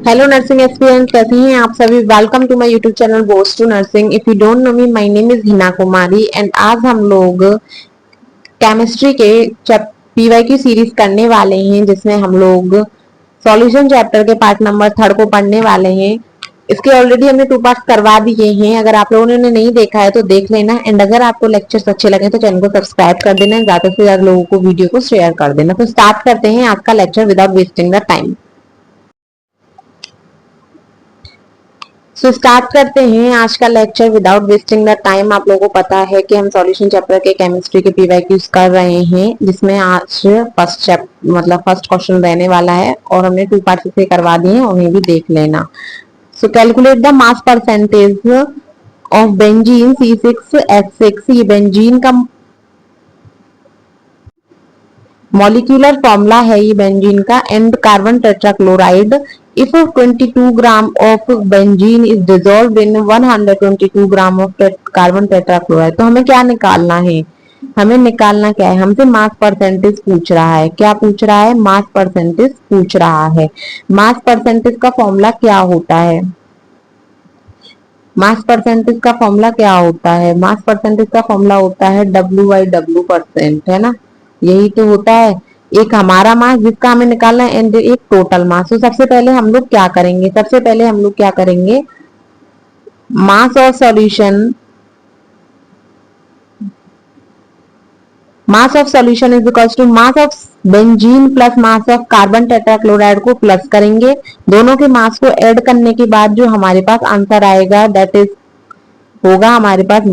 Hello nursing aspirant, कैसे हैं आप सभी। Welcome to my YouTube channel boss to nursing. If you don't know me, my name is Hina Kumari and आज हम लोग केमिस्ट्री के पीवाईक्यू सीरीज करने वाले हैं, जिसमें हम लोग सॉल्यूशन चैप्टर के पार्ट नंबर 3 को पढ़ने वाले हैं। इसके ऑलरेडी हमने 2 पार्ट करवा दिए हैं। अगर आप लोगों ने नहीं देखा है तो देख लेना एंड अगर आपको लेक्चर्स अच्छे लगे तो चैनल को सब्सक्राइब कर देना, ज्यादा से ज्यादा लोगों को वीडियो को शेयर कर देना। तो स्टार्ट करते हैं आज का lecture without wasting the time. Start करते हैं आज का lecture without wasting the time. आप लोगों को पता है कि हम सॉल्यूशन चैप्टर के केमिस्ट्री के पीवाईक्यूज कर रहे हैं, जिसमें आज फर्स्ट क्वेश्चन रहने वाला है और हमने 2 पार्ट से करवा दिए हैं, उन्हें भी देख लेना। सो calculate the mass percentage of benzene C6H6। ये बेंजीन का मॉलिक्यूलर फॉर्मूला है ये बेंजीन का। And carbon tetrachloride, if 22 gram of benzene is dissolved in 122 gram of carbon tetrachloride. तो हमें क्या निकालना है, हमें निकालना क्या है, हमसे मास परसेंटेज पूछ रहा है। क्या पूछ रहा है? मास परसेंटेज पूछ रहा है। मास परसेंटेज का फॉर्मूला क्या होता है? मास परसेंटेज का फॉर्मूला क्या होता है? मास परसेंटेज का फॉर्मूला होता है W/W%, है ना। यही तो होता है। एक हमारा मास जिसका हमें निकालना है एंड एक टोटल मास। तो सबसे पहले हम लोग क्या करेंगे, mass of solution, mass of solution is equal to mass of benzene plus mass of carbon tetrachloride को प्लस करेंगे। दोनों के मास को ऐड करने के बाद जो हमारे पास आंसर आएगा दैट इज होगा हमारे पास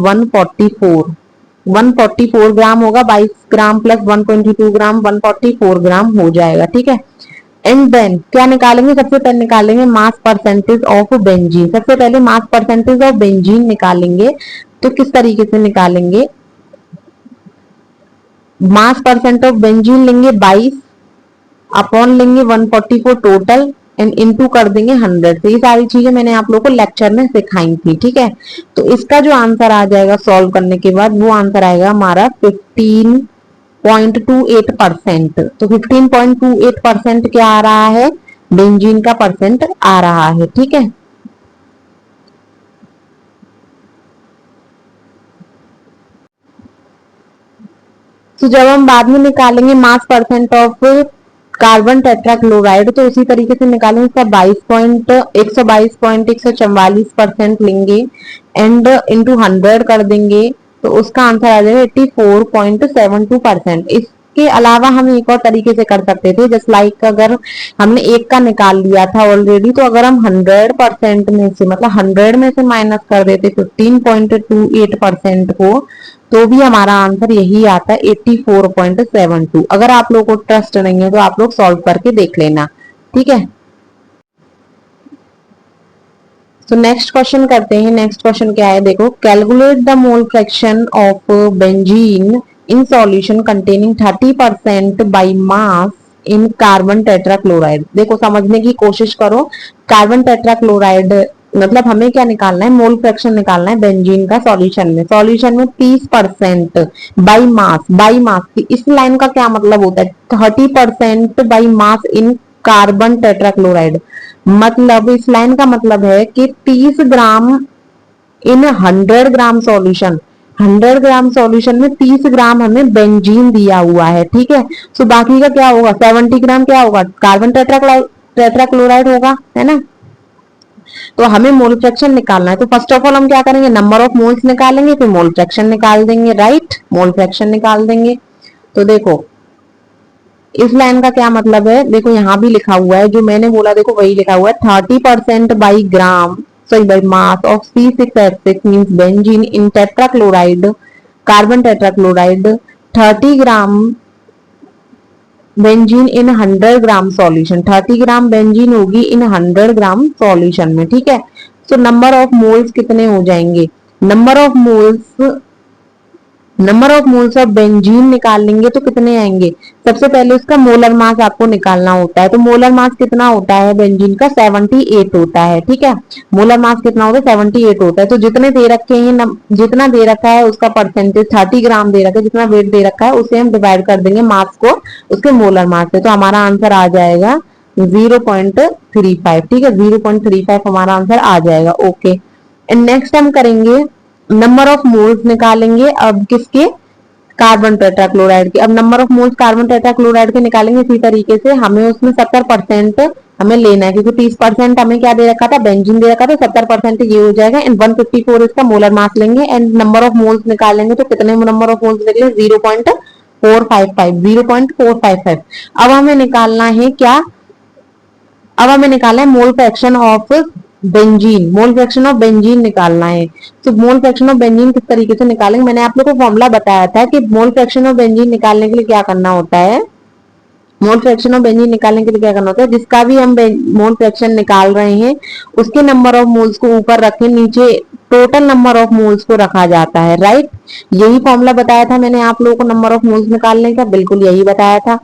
144 ग्राम होगा। 22 ग्राम प्लस 122 ग्राम 144 ग्राम हो जाएगा। ठीक है। एंड देन क्या निकालेंगे? सबसे पहले निकालेंगे मास परसेंटेज ऑफ बेंजीन। सबसे पहले मास परसेंटेज ऑफ बेंजीन निकालेंगे। तो किस तरीके से निकालेंगे? मास परसेंट ऑफ बेंजीन लेंगे 22 अपॉन लेंगे 144 टोटल एंड इनटू कर देंगे 100 से। ये सारी चीजें मैंने आप लोगों को लेक्चर में सिखाई थी। ठीक है। तो इसका जो आंसर आ जाएगा सॉल्व करने के बाद, वो आंसर आएगा हमारा 15.28%। तो 15.28% क्या आ रहा है? बेंजीन का परसेंट आ रहा है। ठीक है। तो जब हम बाद में निकालेंगे मास परसेंट ऑफ कार्बन टेट्राक्लोराइड, तो उसी तरीके से निकालेंगे। इसका 122.144% लेंगे एंड इंटू 100 कर देंगे, तो उसका आंसर आ जाएगा 84.72%। इसके अलावा हम एक और तरीके से कर सकते थे, जस्ट लाइक अगर हमने एक का निकाल लिया था ऑलरेडी, तो अगर हम 100% में से 100 में से माइनस कर देते 15.28% को, तो भी हमारा आंसर यही आता है 84.72। अगर आप लोगों को ट्रस्ट नहीं है तो आप लोग सॉल्व करके देख लेना। ठीक है। तो नेक्स्ट क्वेश्चन करते हैं। नेक्स्ट क्वेश्चन क्या है, देखो। Calculate the mole fraction of benzene in solution containing 30% by mass in carbon tetrachloride. देखो समझने की कोशिश करो। कार्बन टेट्राक्लोराइड हमें क्या निकालना है? मोल फ्रैक्शन निकालना है बेंजीन का सॉल्यूशन में 30% बाई मास। इस लाइन का क्या मतलब होता है? 30% by mass in carbon tetrachloride. इस लाइन का मतलब है कि 30 ग्राम इन 100 ग्राम सॉल्यूशन, 100 ग्राम सॉल्यूशन में 30 ग्राम हमें बेंजीन दिया हुआ है। ठीक है। सो बाकी का क्या होगा? 70 ग्राम क्या होगा? कार्बन टेट्राक्लोराइड होगा, है ना। तो हमें मोल फ्रैक्शन निकालना है। तो फर्स्ट ऑफ ऑल हम क्या करेंगे? नंबर ऑफ मोल्स निकालेंगे, फिर मोल फ्रैक्शन निकाल देंगे। राइट, मोल फ्रैक्शन निकाल देंगे। तो देखो इस लाइन का क्या मतलब है, देखो यहां भी लिखा हुआ है, जो मैंने बोला देखो वही लिखा हुआ है। 30% by gram sorry by mass of C6H6 means benzene in tetrachloride, carbon tetrachloride, 30 gram benzene in 100 gram solution. 30 gram benzene होगी इन 100 ग्राम सॉल्यूशन में। ठीक है। सो नंबर ऑफ मोल्स कितने हो जाएंगे? Number of moles of benzene निकाल लेंगे तो कितने आएंगे? सबसे पहले उसका मोलर मास आपको निकालना होता है। तो मोलर मास कितना होता है बेंजीन का? 78 होता है। ठीक है। मोलर मास कितना होता है? 78 होता है। तो जितने दे रखे हैं, जितना दे रखा है उसका परसेंटेज 30 ग्राम दे रखा है, जितना वेट दे रखा है उसे हम डिवाइड कर देंगे मास को उसके मोलर मास से। तो हमारा आंसर आ जाएगा 0.30 0.35, ठीक है, 0.35 हमारा आंसर आ जाएगा। ओके, एंड नेक्स्ट हम करेंगे नंबर ऑफ मोल्स निकालेंगे अब किसके, कार्बन टेट्राक्लोराइड के। अब number of moles carbon tetrachloride के निकालेंगे इसी तरीके से, हमें उसमें 70% हमें लेना है, क्योंकि 30% हमें क्या दे रखा था, बेंजीन दे रखा था, 70% ये हो जाएगा। एंड 154 इसका मोलर मास लेंगे एंड नंबर ऑफ मोल्स निकालेंगे, तो कितने नंबर ऑफ मोल्स निकले, 0.455, 0.455। अब हमें निकालना है क्या, अब हमें निकालना है मोल fraction of benzene, mole fraction of benzene निकालना है। तो मोल फ्रैक्शन ऑफ बेंजीन किस तरीके से निकालेंगे, मैंने आप लोग को फॉर्मूला बताया था कि मोल फ्रैक्शन ऑफ बेंजीन निकालने के लिए क्या करना होता है, मोल फ्रैक्शन ऑफ बेंजीन निकालने के लिए क्या करना होता है, जिसका भी हम मोल फ्रैक्शन निकाल रहे हैं उसके नंबर ऑफ मोल्स को ऊपर रखें, नीचे टोटल नंबर ऑफ मोल्स को रखा जाता है, राइट। यही फॉर्मूला बताया था मैंने आप लोगों को नंबर ऑफ मोल्स निकालने का, बिल्कुल यही बताया था।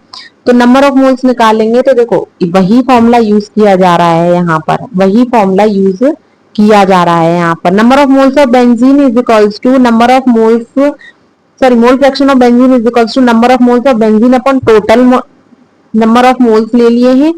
तो नंबर ऑफ मोल्स निकालेंगे तो देखो वही फॉर्मूला यूज किया जा रहा है यहाँ पर, वही फॉर्मूला यूज किया जा रहा है यहाँ पर। Number of moles of benzene is equals to number of moles, sorry, mole fraction of benzene is equals to number of moles of benzene upon total number of moles ले लिए हैं,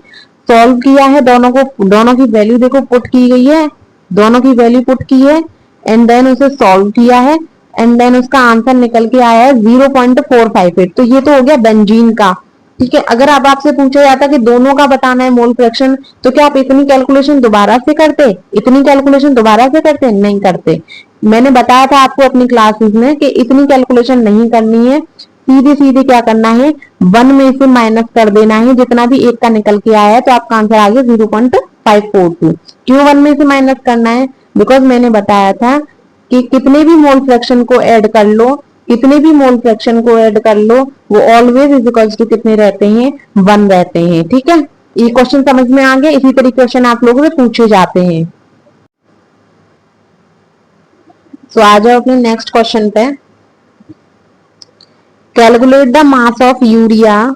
solve किया है दोनों को, दोनों की वैल्यू देखो पुट की गई है, दोनों की वैल्यू पुट की है एंड देन उसे सॉल्व किया है एंड देन उसका आंसर निकल के आया है 0.458। तो ये तो हो गया बेंजीन का, ठीक है। अगर अब आपसे पूछा जाता कि दोनों का बताना है मोल फ्रैक्शन, तो क्या आप इतनी कैलकुलेशन दोबारा से करते, इतनी कैलकुलेशन दोबारा से करते, नहीं करते। मैंने बताया था आपको अपनी क्लासेस में कि इतनी कैलकुलेशन नहीं करनी है, सीधे सीधे क्या करना है, 1 में से माइनस कर देना है, जितना भी एक का निकल के आया है तो आपका आंसर आ गया 0.542। क्यों 1 में से माइनस करना है, बिकॉज मैंने बताया था कि कितने भी मोल फ्रैक्शन को ऐड कर लो, कितने भी मोल फ्रैक्शन को ऐड कर लो, वो ऑलवेज इज इक्वल्स टू कितने रहते हैं, 1 रहते हैं, ठीक है। ये क्वेश्चन समझ में आ गया, इसी तरीके क्वेश्चन आप लोगों से पूछे जाते हैं। तो आ जाओ अपने नेक्स्ट क्वेश्चन पे, calculate the mass of urea,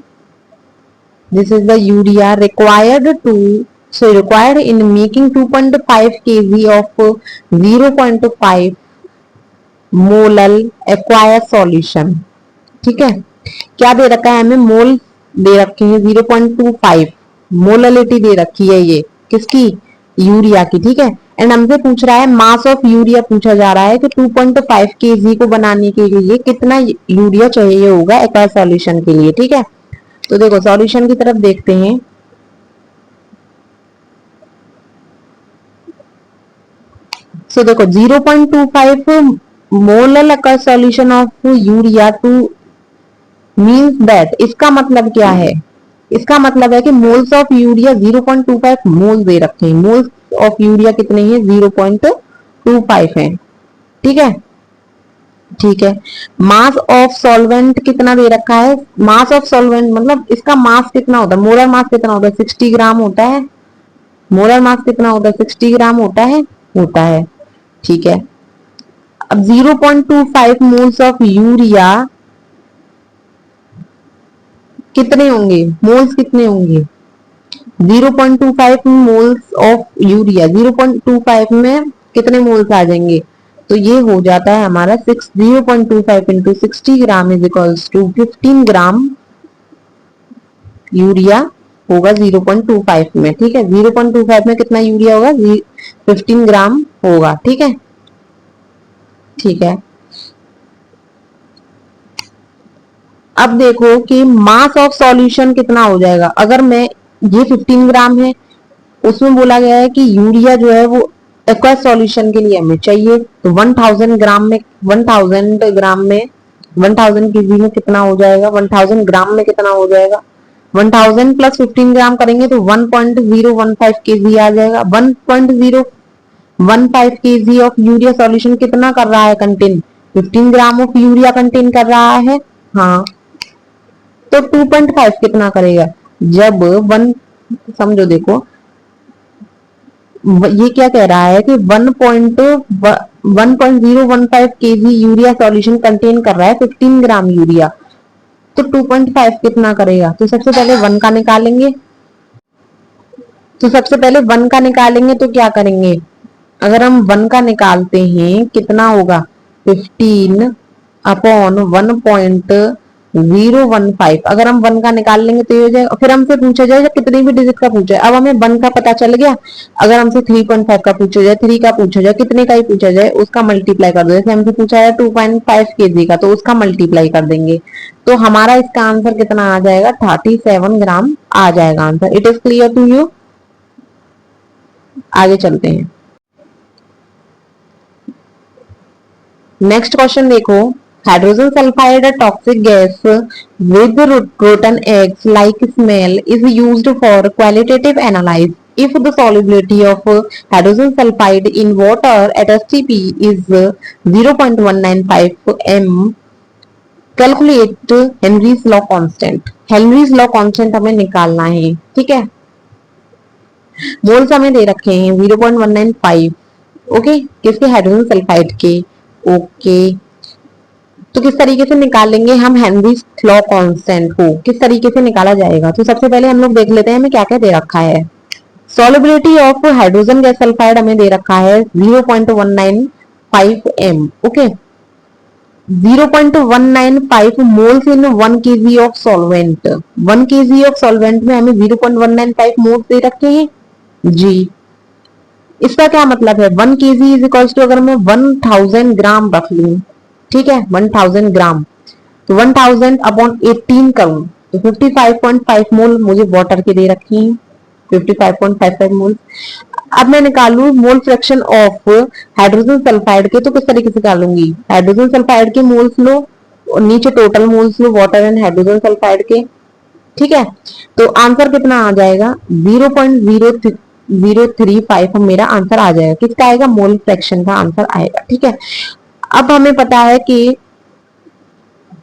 this is the urea required to, so required in making 2.5 kg of 0.5 molal aqueous solution, ठीक है। क्या दे रखा है हमें, मोल दे रखे हैं 0.25, मोललिटी दे रखी है ये किसकी, यूरिया की, ठीक है। एंड हमसे पूछ रहा है मास ऑफ यूरिया, पूछा जा रहा है कि 2.5 केजी को बनाने के लिए कितना यूरिया चाहिए होगा एक्वायर सॉल्यूशन के लिए, ठीक है। तो देखो सॉल्यूशन की तरफ देखते हैं, सो देखो 0.25 molal aqueous solution of urea to means that, इसका मतलब क्या है, इसका मतलब है कि मोल्स ऑफ यूरिया 0.25 मोल दे रखे हैं, मोल्स ऑफ यूरिया कितने हैं, 0.25 है, ठीक है, ठीक है। मास ऑफ सॉल्वेंट कितना दे रखा है, मास ऑफ सॉल्वेंट मतलब इसका मास कितना होता है, मोलर मास कितना होता है, 60 ग्राम होता है, मोलर मास कितना होता है, 60 ग्राम होता है, होता है, ठीक है। अब 0.25 मोल्स ऑफ यूरिया कितने होंगे, मोल्स कितने होंगे, 0.25 मोल्स ऑफ यूरिया, 0.25 में कितने मोल्स आ जाएंगे, तो ये हो जाता है हमारा 0.25 into 60 gram is equals to 15 gram urea होगा 0.25 में, ठीक है। 0.25 में कितना यूरिया होगा, 15 ग्राम होगा, ठीक है, ठीक है। अब देखो कि मास ऑफ सॉल्यूशन कितना हो जाएगा, अगर मैं, ये 15 ग्राम है, उसमें बोला गया है कि यूरिया जो है वो एक्वा सॉल्यूशन के लिए हमें चाहिए, तो 1000 ग्राम में, 1000 ग्राम में, 1000 केजी में कितना हो जाएगा, 1000 ग्राम में कितना हो जाएगा, 1000 प्लस 15 ग्राम करेंगे तो 1.015 केजी आ जाएगा। 1.015 केजी ऑफ यूरिया सॉल्यूशन कितना कर रहा है contain, 15 gram of urea contain कर रहा है, हाँ। तो 2.5 कितना करेगा, जब वन, समझो देखो ये क्या कह रहा है कि 1.015 केजी यूरिया सॉल्यूशन कंटेन कर रहा है 15 ग्राम यूरिया, तो 2.5 कितना करेगा, तो सबसे पहले 1 का निकालेंगे, तो सबसे पहले 1 का निकालेंगे तो क्या करेंगे, अगर हम 1 का निकालते हैं कितना होगा, 15 अपॉन 1.015 015। अगर हम 1 का निकाल लेंगे तो ये हो जाएगा। फिर हमसे पूछा जाए कितनी भी डिजिट का पूछा है, अब हमें 1 का पता चल गया। अगर हमसे 3.5 का पूछा जाए, 3 का पूछा जाए, कितने का ही पूछा जाए, उसका मल्टीप्लाई कर दो। जैसे हमसे पूछा है 2.5 केजी का, तो उसका मल्टीप्लाई कर देंगे। तो हमारा इसका आंसर कितना आ जाएगा, 37 ग्राम आ जाएगा answer. It is clear to you. आगे चलते हैं। नेक्स्ट क्वेश्चन देखो, hydrogen sulphide toxic gas with rotten eggs like smell is used for qualitative analysis. If the solubility of hydrogen sulfide in water at STP is 0.195 m, calculate Henry's law constant. Henry's law constant हमें निकालना है, ठीक है। Moles हमें दे रखे हैं 0.195, okay, किसके, hydrogen sulphide के। ओके, तो किस तरीके से निकालेंगे हम हेनरीज लॉ कांस्टेंट को, किस तरीके से निकाला जाएगा। तो सबसे पहले हम लोग देख लेते हैं हमें क्या क्या दे रखा है। Solubility of hydrogen gas sulphide हमें दे रखा है 0.195 m, okay. 0.195 moles in 1 kg of solvent. 1 kg of solvent में हमें 0.195 मोल्स दे रखे हैं जी। इसका क्या मतलब है, 1 kg इज इक्वल्स टू, अगर मैं 1000 ग्राम रख लूं, ठीक है, 1000 ग्राम, तो 1000 अपॉन 18 करूं तो 55.5 मोल मुझे वाटर के दे रखी है, 55.55 मोल। अब मैं निकालू मोल फ्रैक्शन ऑफ हाइड्रोजन सल्फाइड के, तो किस तरीके से निकालूंगी, हाइड्रोजन सल्फाइड के मोल्स लो और नीचे total moles low water and hydrogen sulphide के, ठीक है। तो आंसर कितना आ जाएगा, 0.035 मेरा आंसर आ जाएगा। किसका आएगा, मोल फ्रैक्शन का आंसर आएगा, ठीक है। अब हमें पता है कि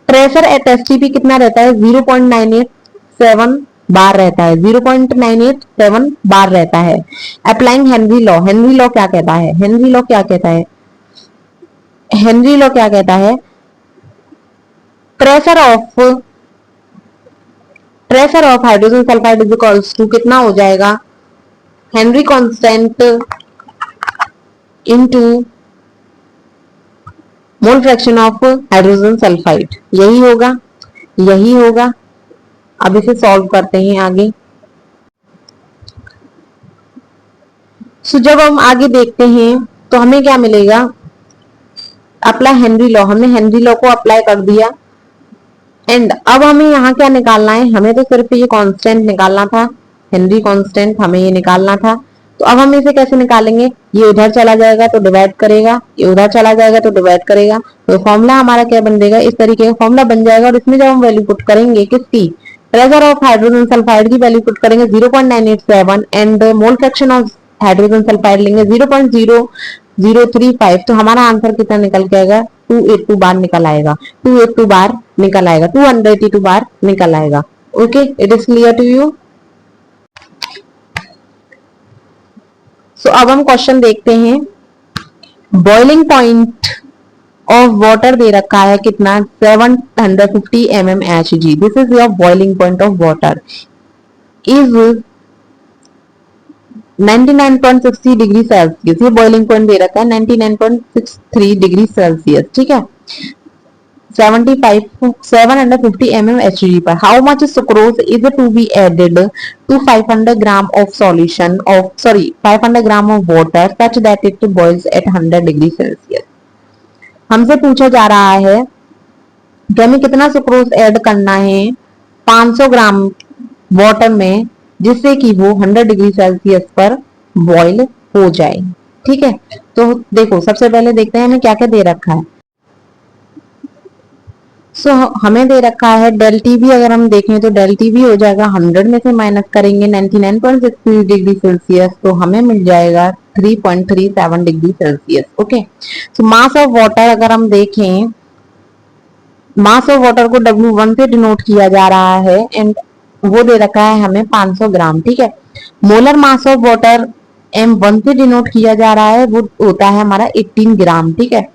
प्रेशर एट एसटीपी कितना रहता है, 0.987 बार रहता है, 0.987 बार रहता है। Applying Henry law, Henry law क्या कहता है, हेनरी लॉ क्या कहता है, हेनरी लॉ क्या कहता है, pressure of hydrogen sulphide is equals to कितना हो जाएगा, Henry constant into mole fraction of hydrogen sulphide, यही होगा, यही होगा। अब इसे सॉल्व करते हैं आगे। सो जब हम आगे देखते हैं तो हमें क्या मिलेगा, अप्लाई हेनरी लॉ, हमने हेनरी लॉ को अप्लाई कर दिया। एंड अब हमें यहाँ क्या निकालना है, हमें तो सिर्फ ये कांस्टेंट निकालना था, हेनरी कांस्टेंट हमें ये निकालना था। तो अब हम इसे कैसे निकालेंगे, ये उधर चला जाएगा तो डिवाइड करेगा, ये उधर चला जाएगा तो डिवाइड करेगा। तो फॉर्मूला हमारा क्या बन जाएगा, इस तरीके का फॉर्मूला बन जाएगा। और इसमें जब हम वैल्यू पुट करेंगे किसकी, प्रेशर ऑफ हाइड्रोजन सल्फाइड की वैल्यू पुट करेंगे 0.987 and mole fraction of hydrogen sulphide लेंगे 0.0035, तो हमारा आंसर कितना निकल के आएगा, 282 बार निकल आएगा, 282 बार निकल आएगा, 282 बार निकल आएगा। Okay, it is clear to you. So अब हम क्वेश्चन देखते हैं। बॉइलिंग पॉइंट ऑफ वाटर दे रखा है कितना, 750 mmHg। This is your boiling point of water is 99.60 degree Celsius. ये बॉइलिंग पॉइंट दे रखा है 99.63 डिग्री सेल्सियस, ठीक है, 750 mmHg पर। How much sucrose is to be added to 500 gram of solution of 500 gram of water such that it boils at 100 degree Celsius. हमसे पूछा जा रहा है कि हमें कितना सुक्रोज ऐड करना है 500 ग्राम वाटर में, जिससे कि वो 100 डिग्री सेल्सियस पर बॉईल हो जाए, ठीक है। तो देखो सबसे पहले देखते हैं हमें क्या क्या दे रखा है। सो हमें दे रखा है डेल टी भी, अगर हम देखें तो डेल टी भी हो जाएगा 100 में से माइनस करेंगे 99.63 डिग्री सेल्सियस, तो हमें मिल जाएगा 3.37 degree Celsius. Okay, so mass of water अगर हम देखें, मास ऑफ वाटर को W1 से डिनोट किया जा रहा है एंड वो दे रखा है हमें 500 ग्राम, ठीक है। Molar mass of water M1 से डिनोट किया जा रहा है, वो होता है हमारा 18 ग्राम, ठीक है।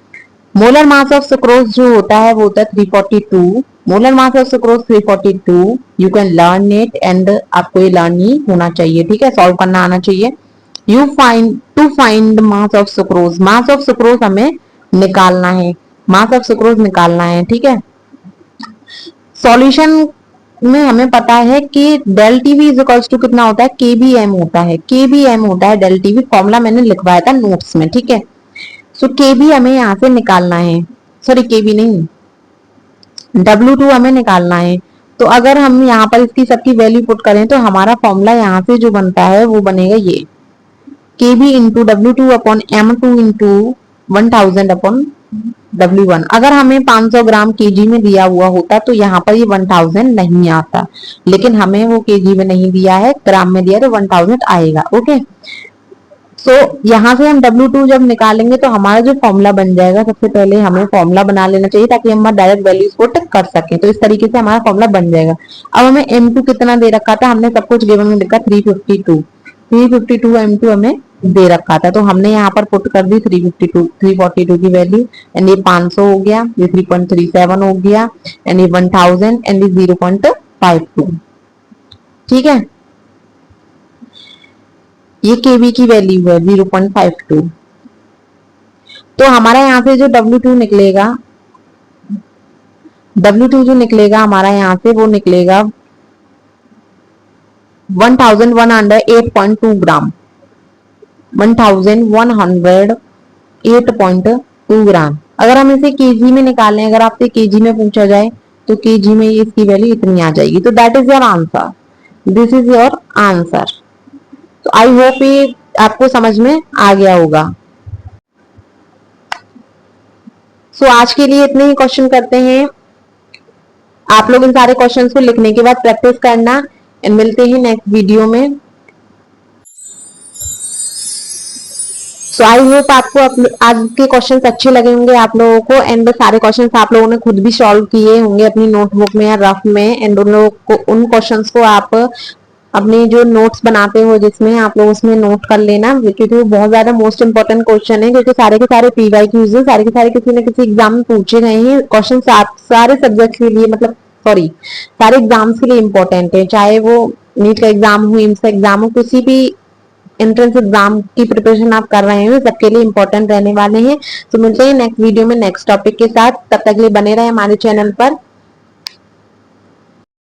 मोलर मास ऑफ सुक्रोज जो होता है वो होता है 342। Molar mass of sucrose 342, you can learn it and आपको ये लर्न ही होना चाहिए, ठीक है, सॉल्व करना आना चाहिए। You find to find mass of sucrose, mass of sucrose हमें निकालना है, मास ऑफ सुक्रोज निकालना है, ठीक है। सॉल्यूशन में हमें पता है कि del TV is equals to कितना होता है, केबीएम होता है, केबीएम होता है डेल टीवी, फॉर्मूला मैंने लिखवाया था नोट्स में, ठीक है। सो केबी हमें यहाँ से निकालना है, सॉरी केबी नहीं, W2 हमें निकालना है। तो अगर हम यहाँ पर इसकी सबकी वैल्यू पुट करें तो हमारा फॉर्मूला यहाँ से जो बनता है वो बनेगा ये, KB into W2 upon M2 into 1000 upon W1। अगर हमें 500 ग्राम केजी में दिया हुआ होता तो यहाँ पर ये 1000 नहीं आता, लेकिन हमें वो केजी में नहीं दिया है, ग्राम में दिया, तो 1000 आएगा। ओके, सो यहाँ से हम W2 जब निकालेंगे तो हमारा जो फॉर्मूला बन जाएगा, सबसे पहले हमें फॉर्मूला बना लेना चाहिए ताकि हम डायरेक्ट वैल्यूज पुट कर सकें। तो इस तरीके से हमारा फॉर्मूला बन जाएगा। अब हमें M2 कितना दे रखा था, हमने सब कुछ गिवन में लिखा 352 M2 हमें दे रखा था, तो हमने यहाँ पर पुट कर दी 342 की वैल्यू, एंड ये 500 हो गया, ये 3.37 हो गया, एंड ये 1000 एंड ये 0.52। ठीक है, ये केवी की वैल्यू है 0.52। तो हमारा यहाँ से जो W2 निकलेगा, W2 जो निकलेगा हमारा यहाँ से वो निकलेगा 1108.2 ग्राम, 1108.2 ग्राम। अगर हम इसे केजी में निकालें, अगर आपसे केजी में पूछा जाए तो केजी में इसकी वैल्यू इतनी आ जाएगी। तो that is your answer, this is your answer. तो आई होप ये आपको समझ में आ गया होगा। सो आज के लिए इतने ही क्वेश्चन करते हैं। आप लोग इन सारे क्वेश्चंस को लिखने के बाद प्रैक्टिस करना, एंड मिलते हैं नेक्स्ट वीडियो में। सो आई होप आपको आज के क्वेश्चंस अच्छे लगे होंगे आप लोगों को, एंड सारे क्वेश्चंस आप लोगों ने खुद भी सॉल्व किए होंगे अपनी नोटबुक में या रफ में, एंड उन लोगों को उन क्वेश्चंस को आप अपने जो नोट्स बनाते हो जिसमें आप लोग उसमें नोट कर लेना, क्योंकि वो बहुत ज्यादा मोस्ट इंपॉर्टेंट क्वेश्चन है, क्योंकि सारे के सारे PYQs है, सारे के सारे किसी न किसी एग्जाम में पूछे गए हैं क्वेश्चन, सारे सब्जेक्ट के लिए, मतलब सॉरी सारे एग्जाम्स के लिए इंपॉर्टेंट है, चाहे वो नीट का एग्जाम हो, एम्स का एग्जाम हो, किसी भी एंट्रेंस एग्जाम की प्रिपरेशन आप कर रहे हो, सबके लिए इंपॉर्टेंट रहने वाले हैं। तो मिलते हैं नेक्स्ट वीडियो में नेक्स्ट टॉपिक के साथ, तब तक के लिए बने रहे हमारे चैनल पर।